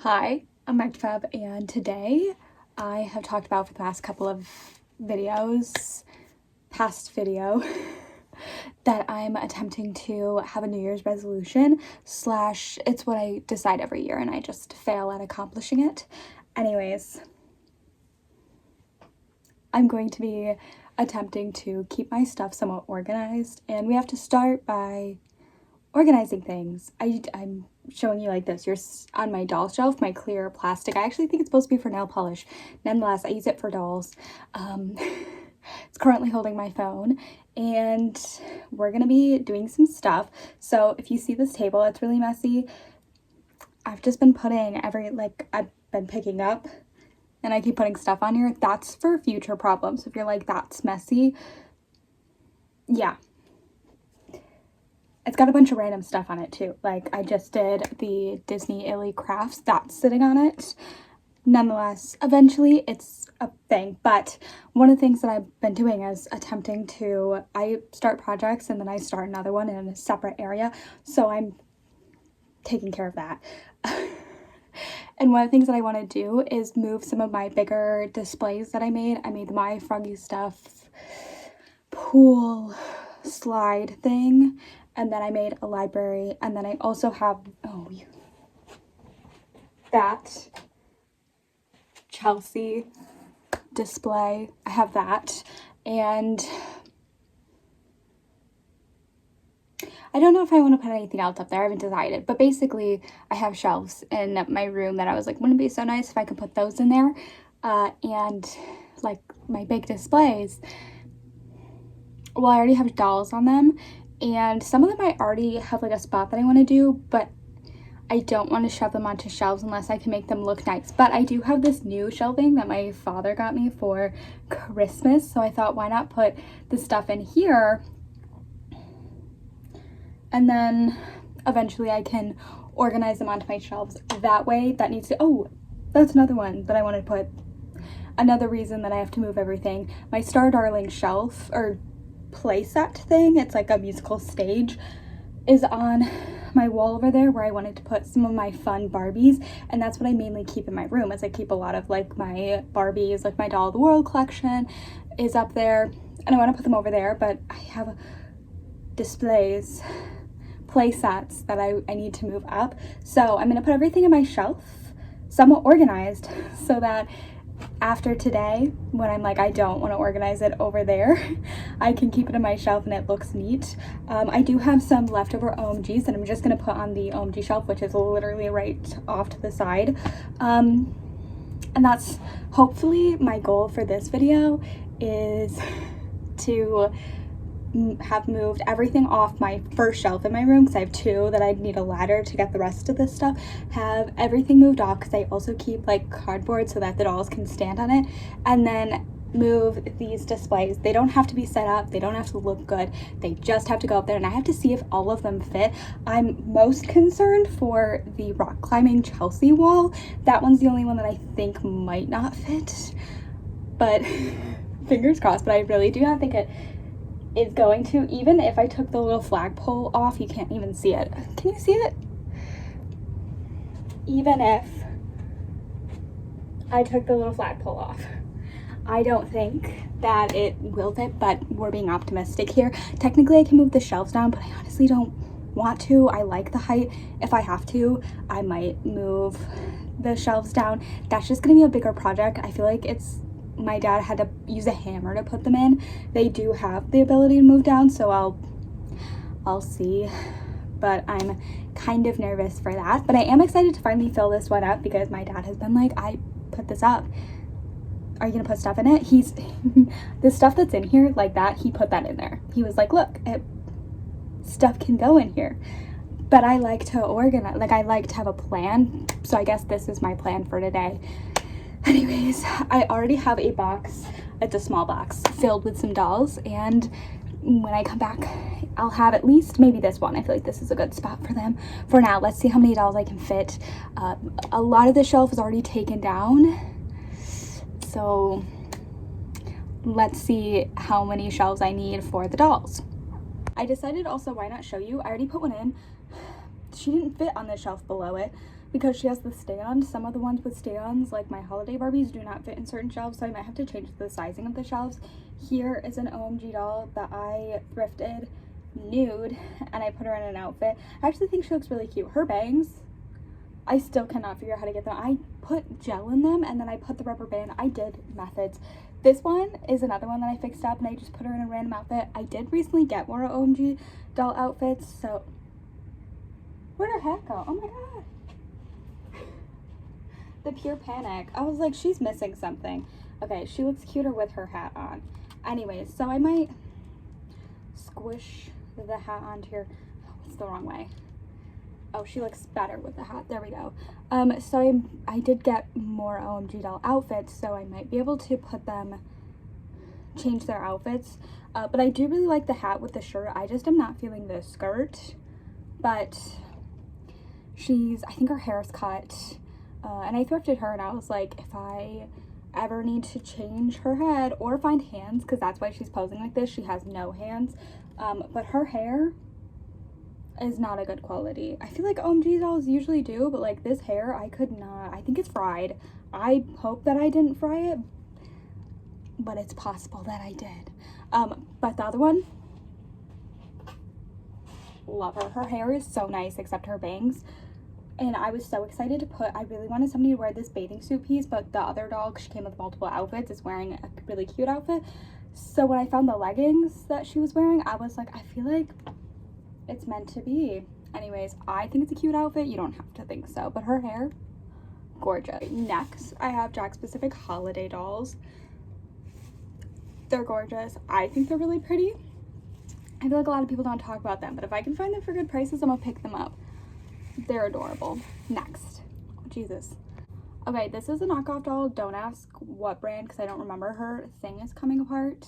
Hi, I'm McFab, and today I have talked about for the past couple of past video, that I'm attempting to have a New Year's resolution slash it's what I decide every year and I just fail at accomplishing it. Anyways, I'm going to be attempting to keep my stuff somewhat organized, and we have to start by organizing things. I'm showing you like this. You're on my doll shelf, my clear plastic. I actually think it's supposed to be for nail polish. Nonetheless, I use it for dolls. It's currently holding my phone, and we're gonna be doing some stuff. So if you see this table, it's really messy. I've just been putting I've been picking up, and I keep putting stuff on here. That's for future problems. If you're like, that's messy, yeah. It's got a bunch of random stuff on it too. Like, I just did the Disney Illy crafts. That's sitting on it. Nonetheless, eventually it's a thing. But one of the things that I've been doing is attempting to, I start projects and then I start another one in a separate area. So I'm taking care of that. And one of the things that I want to do is move some of my bigger displays that I made. I made my Froggy Stuff pool slide thing. And then I made a library, and then I also have, that Chelsea display. I have that, and I don't know if I want to put anything else up there. I haven't decided, but basically I have shelves in my room that I was like, wouldn't it be so nice if I could put those in there, and like my big displays. Well, I already have dolls on them, and some of them I already have like a spot that I want to do, but I don't want to shove them onto shelves unless I can make them look nice. But I do have this new shelving that my father got me for Christmas, so I thought, why not put the stuff in here, and then eventually I can organize them onto my shelves that way. That needs to, oh, that's another one that I want to put. Another reason that I have to move everything, my Star Darling shelf, or playset thing, it's like a musical stage, is on my wall over there where I wanted to put some of my fun Barbies, and that's what I mainly keep in my room. As I keep a lot of like my Barbies, like my Doll of the World collection is up there, and I want to put them over there, but I have displays, play sets that I need to move up. So I'm gonna put everything in my shelf somewhat organized so that after today, when I'm like, I don't want to organize it over there, I can keep it in my shelf and it looks neat. I do have some leftover OMGs that I'm just going to put on the OMG shelf, which is literally right off to the side. And that's hopefully my goal for this video, is to have moved everything off my first shelf in my room, because I have two that I'd need a ladder to get the rest of this stuff. Have everything moved off, because I also keep like cardboard so that the dolls can stand on it, and then move these displays. They don't have to be set up, they don't have to look good, they just have to go up there, and I have to see if all of them fit. I'm most concerned for the rock climbing Chelsea wall. That one's the only one that I think might not fit, but fingers crossed. But I really do not think it is going to. Even if I took the little flagpole off, you can't even see it. Can you see it? Even if I took the little flagpole off, I don't think that it will fit, but we're being optimistic here. Technically I can move the shelves down, but I honestly don't want to. I like the height. If I have to, I might move the shelves down. That's just gonna be a bigger project. I feel like my dad had to use a hammer to put them in. They do have the ability to move down, so I'll see, but I'm kind of nervous for that. But I am excited to finally fill this one up, because my dad has been like, I put this up, are you gonna put stuff in it? He's the stuff that's in here like that, he put that in there. He was like, look, stuff can go in here. But I like to organize, like I like to have a plan, so I guess this is my plan for today. Anyways, I already have a box, it's a small box, filled with some dolls, and when I come back, I'll have at least maybe this one. I feel like this is a good spot for them. For now, let's see how many dolls I can fit. A lot of the shelf is already taken down, so let's see how many shelves I need for the dolls. I decided also, why not show you? I already put one in. She didn't fit on the shelf below it, because she has the stand. Some of the ones with stands, like my holiday Barbies, do not fit in certain shelves, so I might have to change the sizing of the shelves. Here is an OMG doll that I thrifted nude, and I put her in an outfit. I actually think she looks really cute. Her bangs, I still cannot figure out how to get them. I put gel in them and then I put the rubber band. I did methods. This one is another one that I fixed up and I just put her in a random outfit. I did recently get more OMG doll outfits, so where'd her hat go? Oh my god. The pure panic. I was like, she's missing something. Okay, she looks cuter with her hat on. Anyways, so I might squish the hat onto here. Oh, it's the wrong way. Oh, she looks better with the hat. There we go. So I did get more OMG doll outfits, so I might be able to put them, change their outfits. But I do really like the hat with the shirt. I just am not feeling the skirt. But I think her hair is cut. And I thrifted her and I was like, if I ever need to change her head or find hands, because that's why she's posing like this, she has no hands. But her hair is not a good quality. I feel like OMG dolls usually do, but like this hair, I could not. I think it's fried. I hope that I didn't fry it, but it's possible that I did. But the other one, love her. Her hair is so nice except her bangs. And I was so excited to put, I really wanted somebody to wear this bathing suit piece, but the other doll, she came with multiple outfits, is wearing a really cute outfit. So when I found the leggings that she was wearing, I was like, I feel like it's meant to be. Anyways, I think it's a cute outfit. You don't have to think so, but her hair, gorgeous. Next, I have Jakks Pacific holiday dolls. They're gorgeous. I think they're really pretty. I feel like a lot of people don't talk about them, but if I can find them for good prices, I'm gonna pick them up. They're adorable. Next, oh, Jesus. Okay, this is a knockoff doll. Don't ask what brand because I don't remember. Her thing is coming apart.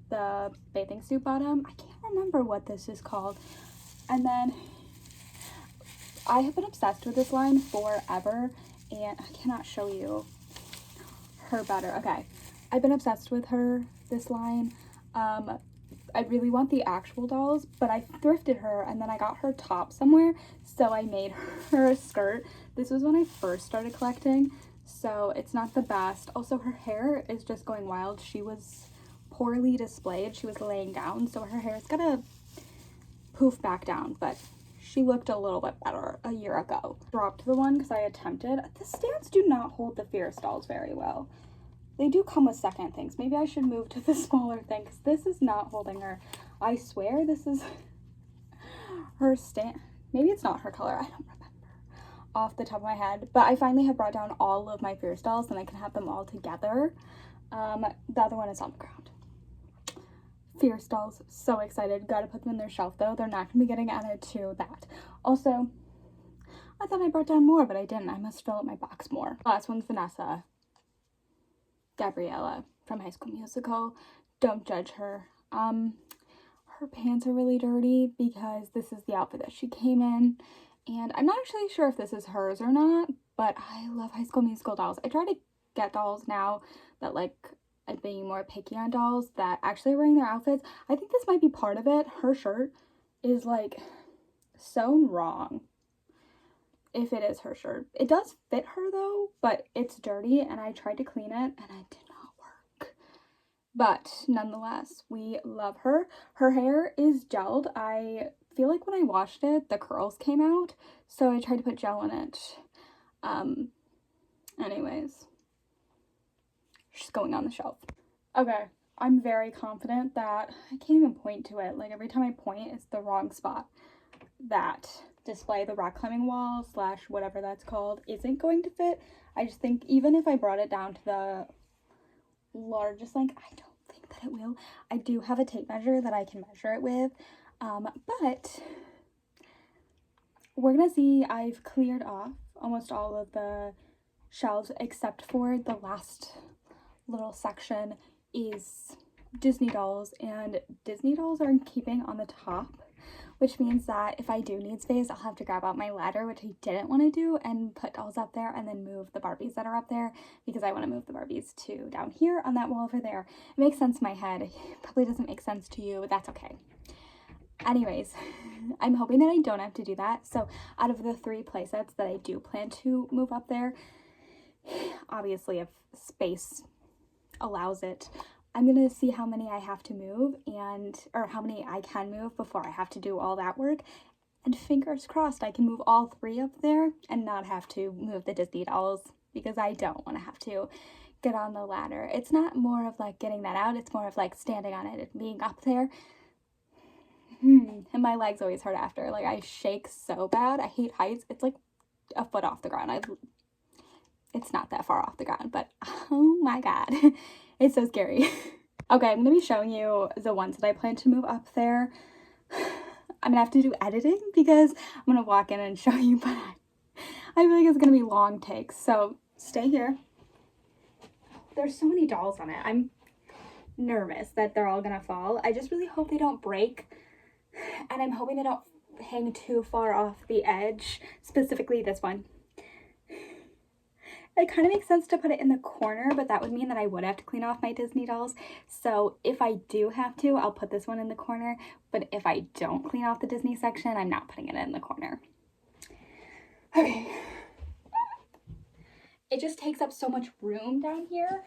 The bathing suit bottom. I can't remember what this is called. And then I have been obsessed with this line forever, and I cannot show you her better. Okay, I've been obsessed with this line. I really want the actual dolls, but I thrifted her and then I got her top somewhere, so I made her a skirt. This was when I first started collecting, so it's not the best. Also, her hair is just going wild. She was poorly displayed. She was laying down, so her hair's gonna poof back down, but she looked a little bit better a year ago. Dropped the one because I attempted. The stands do not hold the Fierce dolls very well. They do come with second things. Maybe I should move to the smaller thing because this is not holding her. I swear this is her stand. Maybe it's not her color. I don't remember off the top of my head. But I finally have brought down all of my Fierce dolls and I can have them all together. The other one is on the ground. Fierce dolls, so excited. Gotta put them in their shelf though. They're not gonna be getting added to that. Also, I thought I brought down more, but I didn't. I must fill up my box more. Last one's Vanessa. Gabriella from High School Musical. Don't judge her. Her pants are really dirty because this is the outfit that she came in, and I'm not actually sure if this is hers or not, but I love High School Musical dolls. I try to get dolls now that like I'm being more picky on dolls that actually are wearing their outfits. I think this might be part of it. Her shirt is like sewn wrong. If it is her shirt. It does fit her though, but it's dirty and I tried to clean it and it did not work. But nonetheless, we love her. Her hair is gelled. I feel like when I washed it, the curls came out, so I tried to put gel in it. Anyways, she's going on the shelf. Okay, I'm very confident that I can't even point to it. Like every time I point, it's the wrong spot. That display, the rock climbing wall / whatever that's called, isn't going to fit. I just think even if I brought it down to the largest length, I don't think that it will. I do have a tape measure that I can measure it with, but we're gonna see. I've cleared off almost all of the shelves except for the last little section is Disney dolls, and Disney dolls are in keeping on the top, which means that if I do need space, I'll have to grab out my ladder, which I didn't want to do, and put dolls up there and then move the Barbies that are up there because I want to move the Barbies to down here on that wall over there. It makes sense in my head. It probably doesn't make sense to you, but that's okay. Anyways, I'm hoping that I don't have to do that. So out of the 3 playsets that I do plan to move up there, obviously if space allows it, I'm gonna see how many I have to move or how many I can move before I have to do all that work. And fingers crossed I can move all 3 up there and not have to move the Disney dolls, because I don't want to have to get on the ladder. It's not more of like getting that out, it's more of like standing on it and being up there. And my legs always hurt after. Like, I shake so bad. I hate heights. It's like a foot off the ground. It's not that far off the ground, but oh my god. It's so scary. Okay, I'm gonna be showing you the ones that I plan to move up there. I'm gonna have to do editing because I'm gonna walk in and show you, but I feel like it's gonna be long takes, so stay here. There's so many dolls on it. I'm nervous that they're all gonna fall. I just really hope they don't break, and I'm hoping they don't hang too far off the edge, specifically this one. It kind of makes sense to put it in the corner, but that would mean that I would have to clean off my Disney dolls. So if I do have to, I'll put this one in the corner. But if I don't clean off the Disney section, I'm not putting it in the corner. Okay. It just takes up so much room down here.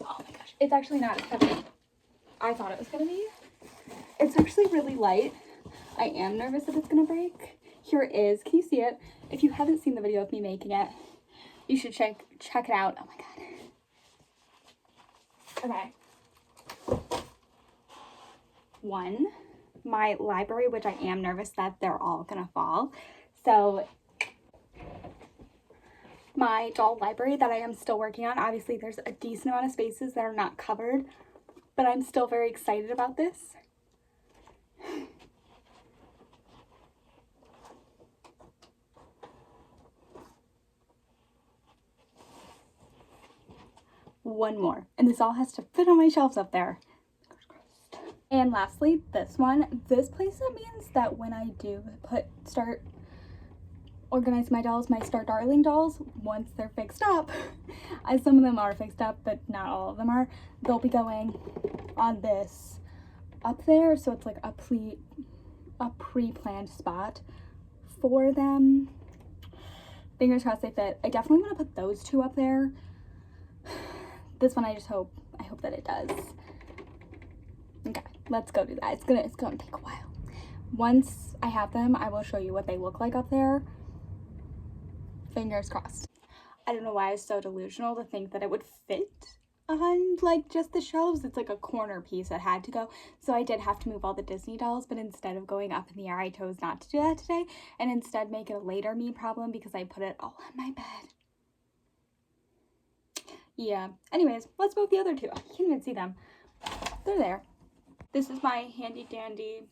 Oh my gosh. It's actually not as heavy. I thought it was going to be. It's actually really light. I am nervous that it's going to break. Here it is. Can you see it? If you haven't seen the video of me making it, you should check it out. Oh my god. Okay. 1, my library, which I am nervous that they're all gonna fall. So my doll library that I am still working on, obviously there's a decent amount of spaces that are not covered, but I'm still very excited about this. One more, and this all has to fit on my shelves up there. And lastly, this one. This playset means that when I do start organize my dolls, my Star Darling dolls, once they're fixed up, some of them are fixed up, but not all of them are, they'll be going on this up there, so it's like a pre-planned spot for them. Fingers crossed they fit. I definitely want to put those 2 up there. This one I hope that it does. Okay, let's go do that. It's gonna take a while. Once I have them, I will show you what they look like up there. Fingers crossed. I don't know why I was so delusional to think that it would fit on like just the shelves. It's like a corner piece that had to go. So I did have to move all the Disney dolls, but instead of going up in the air, I chose not to do that today and instead make it a later me problem because I put it all on my bed. Yeah, anyways, let's move the other 2. I can't even see them. They're there. This is my handy dandy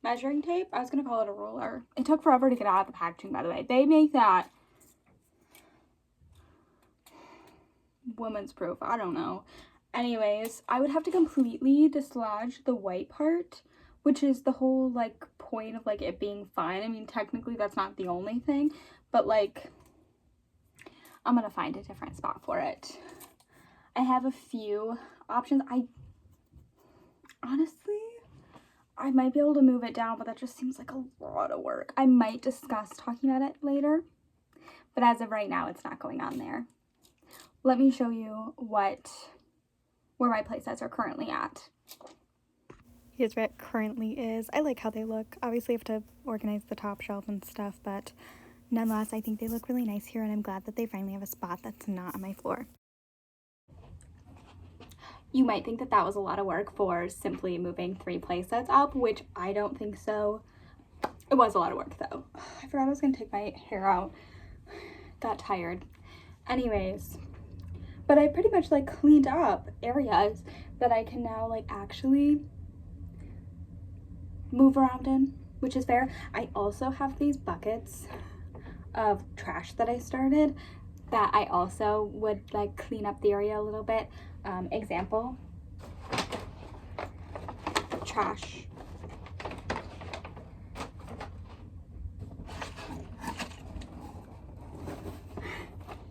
measuring tape. I was gonna call it a ruler. It took forever to get out of the packaging, by the way. They make that women's proof. I don't know. Anyways, I would have to completely dislodge the white part, which is the whole like point of like it being fine. I mean, technically that's not the only thing, but like I'm gonna find a different spot for it. I have a few options. Honestly, I might be able to move it down, but that just seems like a lot of work. I might discuss talking about it later, but as of right now, it's not going on there. Let me show you where my playsets are currently at. Here's where it currently is. I like how they look. Obviously, I have to organize the top shelf and stuff, but nonetheless, I think they look really nice here, and I'm glad that they finally have a spot that's not on my floor. You might think that that was a lot of work for simply moving 3 playsets up, which I don't think so. It was a lot of work, though. I forgot I was going to take my hair out. Got tired. Anyways, but I pretty much like cleaned up areas that I can now like actually move around in, which is fair. I also have these buckets of trash that I started that I also would like clean up the area a little bit. Example, trash.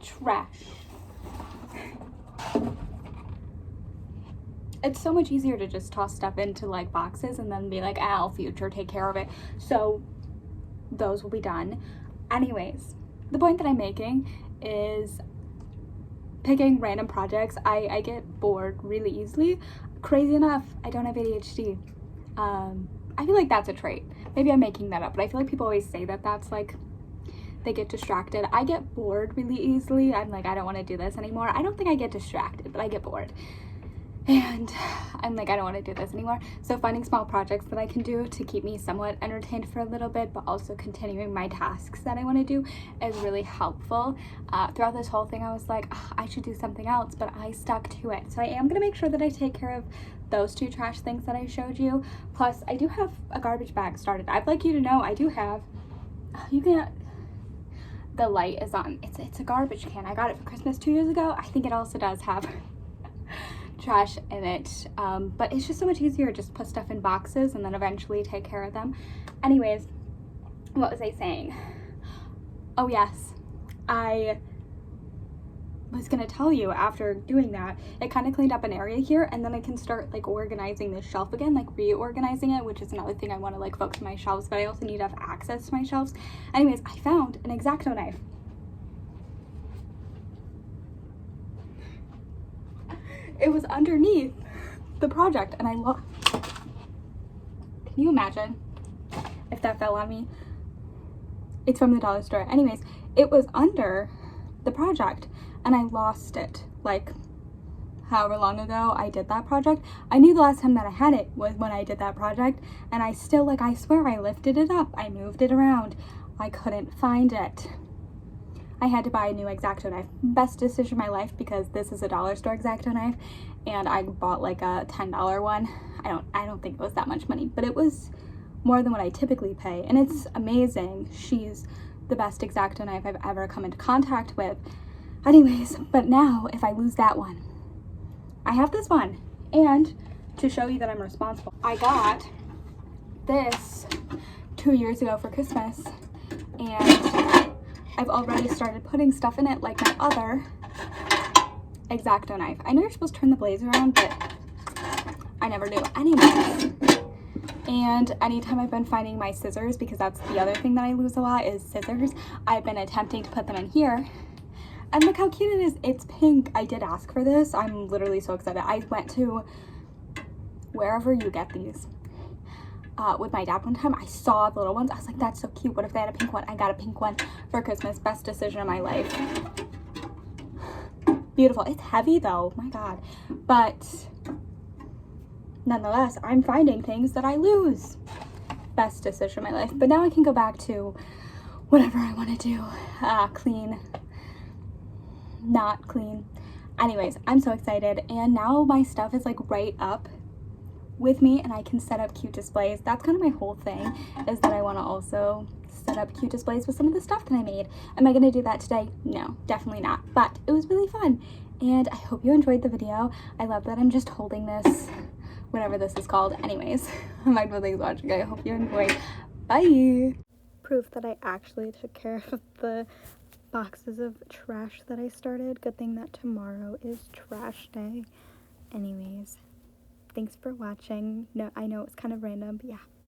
Trash. it's so much easier to just toss stuff into like boxes and then be like, ah, I'll future take care of it. So those will be done. Anyways, the point that I'm making is picking random projects. I get bored really easily. Crazy enough, I don't have ADHD. I feel like that's a trait. Maybe I'm making that up, but I feel like people always say that that's like, they get distracted. I get bored really easily. I'm like, I don't want to do this anymore. I don't think I get distracted, but I get bored. And I'm like, I don't want to do this anymore. So finding small projects that I can do to keep me somewhat entertained for a little bit, but also continuing my tasks that I want to do is really helpful. Throughout this whole thing, I was like, I should do something else, but I stuck to it. So I am going to make sure that I take care of those 2 trash things that I showed you. Plus, I do have a garbage bag started. I'd like you to know I do have, you can't, the light is on. It's a garbage can. I got it for Christmas 2 years ago. I think it also does have trash in it, but it's just so much easier to just put stuff in boxes and then eventually take care of them. Anyways, what was I saying? Oh yes, I was gonna tell you, after doing that, it kind of cleaned up an area here, and then I can start like organizing this shelf again, like reorganizing it, which is another thing I want to like focus on my shelves, but I also need to have access to my shelves. Anyways, I found an X-Acto knife. It was underneath the project, and I looked. Can you imagine if that fell on me? It's from the dollar store. Anyways, it was under the project, and I lost it like however long ago I did that project. I knew the last time that I had it was when I did that project, and I still, like, I swear I lifted it up, I moved it around, I couldn't find it. I had to buy a new X-Acto knife. Best decision of my life, because this is a dollar store X-Acto knife, and I bought like a $10 one. I don't think it was that much money, but it was more than what I typically pay, and it's amazing. She's the best X-Acto knife I've ever come into contact with. Anyways, but now if I lose that one, I have this one. And to show you that I'm responsible, I got this 2 years ago for Christmas, and I've already started putting stuff in it like my other X-Acto knife. I know you're supposed to turn the blades around, but I never do. Anyways, and anytime I've been finding my scissors, because that's the other thing that I lose a lot is scissors, I've been attempting to put them in here. And look how cute it is. It's pink. I did ask for this. I'm literally so excited. I went to wherever you get these with my dad one time. I saw the little ones. I was like, that's so cute. What if they had a pink one? I got a pink one for Christmas. Best decision of my life. Beautiful. It's heavy though. My God. But nonetheless, I'm finding things that I lose. Best decision of my life. But now I can go back to whatever I want to do. Clean. Not clean. Anyways, I'm so excited, and now my stuff is like right up with me, and I can set up cute displays. That's kind of my whole thing, is that I want to also set up cute displays with some of the stuff that I made. Am I going to do that today? No, definitely not, but it was really fun, and I hope you enjoyed the video. I love that I'm just holding this, whatever this is called. Anyways, I'm Mindful Things Watching. I hope you enjoyed. Bye! Proof that I actually took care of the boxes of trash that I started. Good thing that tomorrow is trash day. Anyways, thanks for watching. No, I know it's kind of random, but yeah.